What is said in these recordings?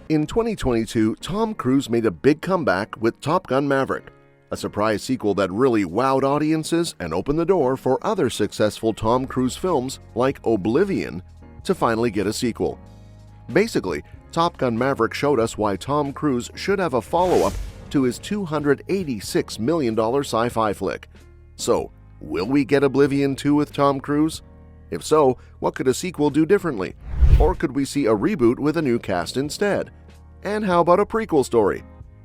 In 2022, Tom Cruise made a big comeback with Top Gun Maverick, a surprise sequel that really wowed audiences and opened the door for other successful Tom Cruise films like Oblivion to finally get a sequel. Basically, Top Gun Maverick showed us why Tom Cruise should have a follow-up to his $286 million sci-fi flick. So, will we get Oblivion 2 with Tom Cruise? If so, what could a sequel do differently? Or could we see a reboot with a new cast instead? And how about a prequel story?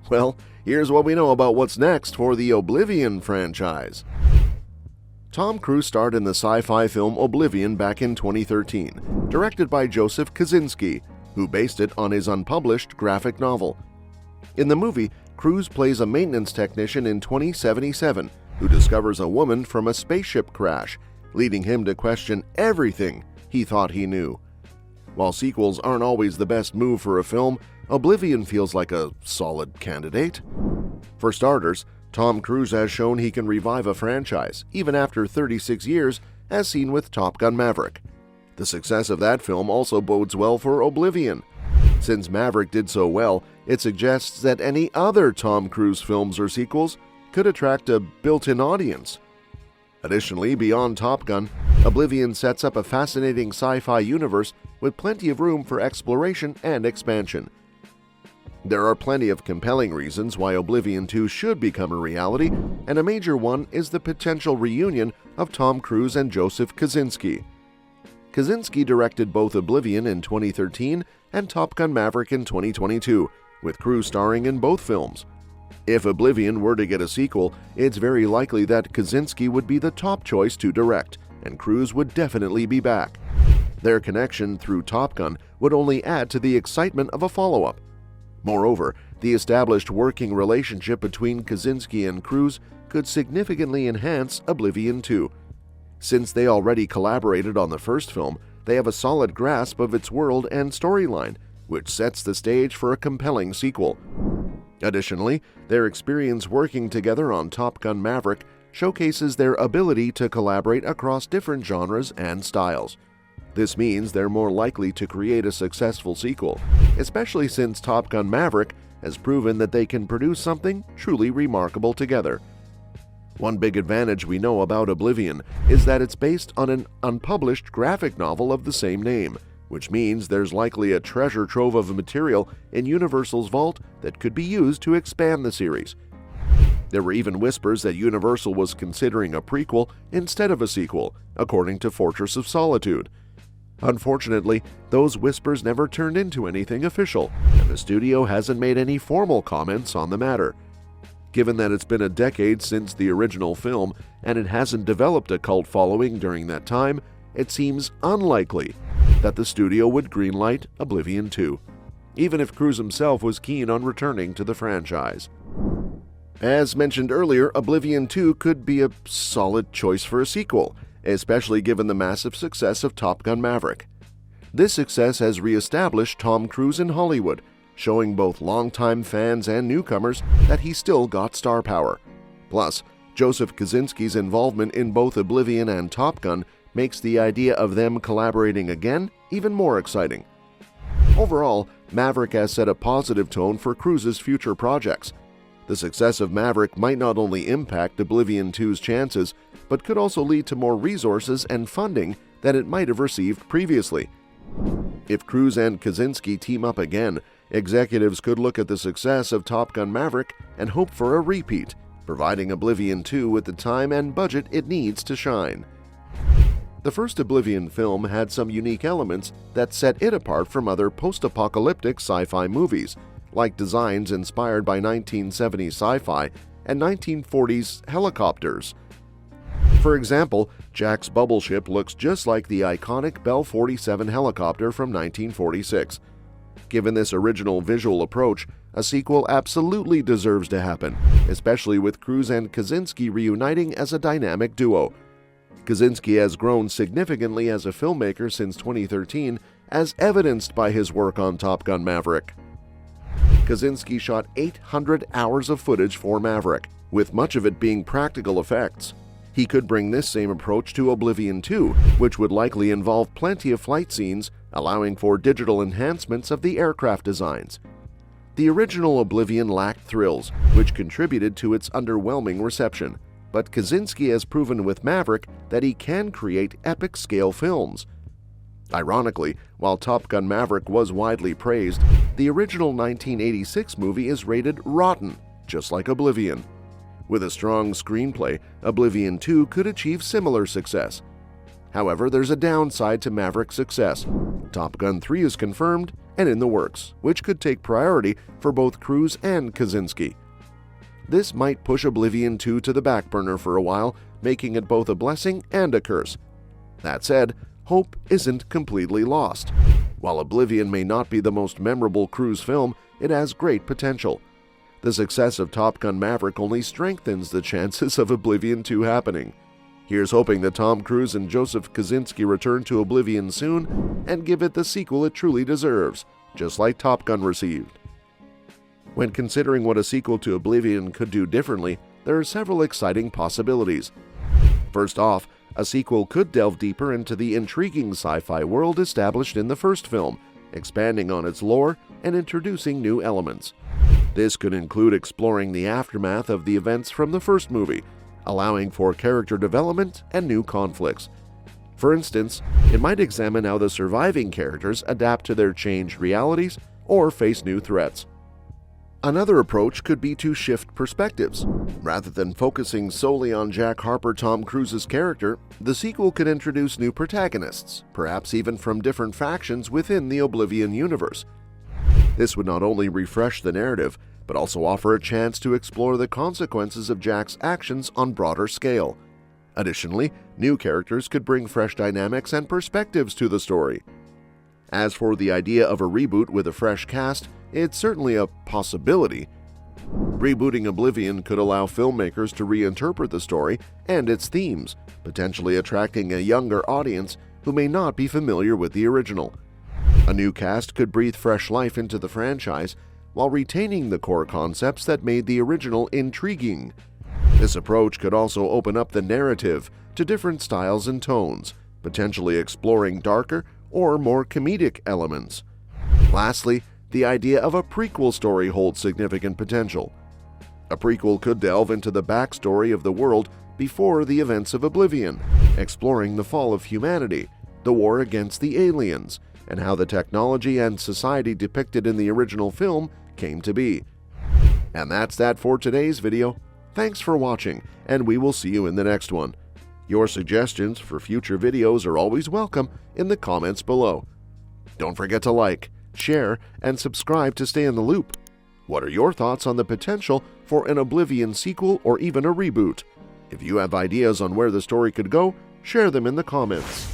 Well, here's what we know about what's next for the Oblivion franchise. Tom Cruise starred in the sci-fi film Oblivion back in 2013, directed by Joseph Kosinski, who based it on his unpublished graphic novel. In the movie, Cruise plays a maintenance technician in 2077 who discovers a woman from a spaceship crash, leading him to question everything he thought he knew. While sequels aren't always the best move for a film, Oblivion feels like a solid candidate. For starters, Tom Cruise has shown he can revive a franchise, even after 36 years, as seen with Top Gun Maverick. The success of that film also bodes well for Oblivion. Since Maverick did so well, it suggests that any other Tom Cruise films or sequels could attract a built-in audience. Additionally, beyond Top Gun, Oblivion sets up a fascinating sci-fi universe with plenty of room for exploration and expansion. There are plenty of compelling reasons why Oblivion 2 should become a reality, and a major one is the potential reunion of Tom Cruise and Joseph Kosinski. Kosinski directed both Oblivion in 2013 and Top Gun Maverick in 2022, with Cruise starring in both films. If Oblivion were to get a sequel, it's very likely that Kosinski would be the top choice to direct, and Cruise would definitely be back. Their connection through Top Gun would only add to the excitement of a follow-up. Moreover, the established working relationship between Kosinski and Cruise could significantly enhance Oblivion 2. Since they already collaborated on the first film, they have a solid grasp of its world and storyline, which sets the stage for a compelling sequel. Additionally, their experience working together on Top Gun Maverick showcases their ability to collaborate across different genres and styles. This means they're more likely to create a successful sequel, especially since Top Gun Maverick has proven that they can produce something truly remarkable together. One big advantage we know about Oblivion is that it's based on an unpublished graphic novel of the same name, which means there's likely a treasure trove of material in Universal's vault that could be used to expand the series. There were even whispers that Universal was considering a prequel instead of a sequel, according to Fortress of Solitude. Unfortunately, those whispers never turned into anything official, and the studio hasn't made any formal comments on the matter. Given that it's been a decade since the original film and it hasn't developed a cult following during that time, it seems unlikely that the studio would greenlight Oblivion 2, even if Cruise himself was keen on returning to the franchise. As mentioned earlier, Oblivion 2 could be a solid choice for a sequel, especially given the massive success of Top Gun Maverick. This success has re-established Tom Cruise in Hollywood, showing both longtime fans and newcomers that he's still got star power. Plus, Joseph Kosinski's involvement in both Oblivion and Top Gun makes the idea of them collaborating again even more exciting. Overall, Maverick has set a positive tone for Cruise's future projects. The success of Maverick might not only impact Oblivion 2's chances, but could also lead to more resources and funding than it might have received previously. If Cruise and Kosinski team up again, executives could look at the success of Top Gun Maverick and hope for a repeat, providing Oblivion 2 with the time and budget it needs to shine. The first Oblivion film had some unique elements that set it apart from other post-apocalyptic sci-fi movies, like designs inspired by 1970s sci-fi and 1940s helicopters. For example, Jack's bubble ship looks just like the iconic Bell 47 helicopter from 1946. Given this original visual approach, a sequel absolutely deserves to happen, especially with Cruise and Kosinski reuniting as a dynamic duo. Kosinski has grown significantly as a filmmaker since 2013, as evidenced by his work on Top Gun Maverick. Kosinski shot 800 hours of footage for Maverick, with much of it being practical effects. He could bring this same approach to Oblivion 2, which would likely involve plenty of flight scenes, allowing for digital enhancements of the aircraft designs. The original Oblivion lacked thrills, which contributed to its underwhelming reception, but Kosinski has proven with Maverick that he can create epic-scale films. Ironically, while Top Gun Maverick was widely praised, the original 1986 movie is rated rotten, just like Oblivion. With a strong screenplay, Oblivion 2 could achieve similar success. However, there's a downside to Maverick's success. Top Gun 3 is confirmed and in the works, which could take priority for both Cruise and Kosinski. This might push Oblivion 2 to the back burner for a while, making it both a blessing and a curse. That said, hope isn't completely lost. While Oblivion may not be the most memorable Cruise film, it has great potential. The success of Top Gun Maverick only strengthens the chances of Oblivion 2 happening. Here's hoping that Tom Cruise and Joseph Kosinski return to Oblivion soon and give it the sequel it truly deserves, just like Top Gun received. When considering what a sequel to Oblivion could do differently, there are several exciting possibilities. First off, a sequel could delve deeper into the intriguing sci-fi world established in the first film, expanding on its lore and introducing new elements. This could include exploring the aftermath of the events from the first movie, allowing for character development and new conflicts. For instance, it might examine how the surviving characters adapt to their changed realities or face new threats. Another approach could be to shift perspectives. Rather than focusing solely on Jack Harper Tom Cruise's character, the sequel could introduce new protagonists, perhaps even from different factions within the Oblivion universe. This would not only refresh the narrative, but also offer a chance to explore the consequences of Jack's actions on broader scale. Additionally, new characters could bring fresh dynamics and perspectives to the story. As for the idea of a reboot with a fresh cast, it's certainly a possibility. Rebooting Oblivion could allow filmmakers to reinterpret the story and its themes, potentially attracting a younger audience who may not be familiar with the original. A new cast could breathe fresh life into the franchise while retaining the core concepts that made the original intriguing. This approach could also open up the narrative to different styles and tones, potentially exploring darker or more comedic elements. Lastly, the idea of a prequel story holds significant potential. A prequel could delve into the backstory of the world before the events of Oblivion, exploring the fall of humanity, the war against the aliens, and how the technology and society depicted in the original film came to be. And that's that for today's video. Thanks for watching, and we will see you in the next one. Your suggestions for future videos are always welcome in the comments below. Don't forget to like, share, and subscribe to stay in the loop. What are your thoughts on the potential for an Oblivion sequel or even a reboot? If you have ideas on where the story could go, share them in the comments.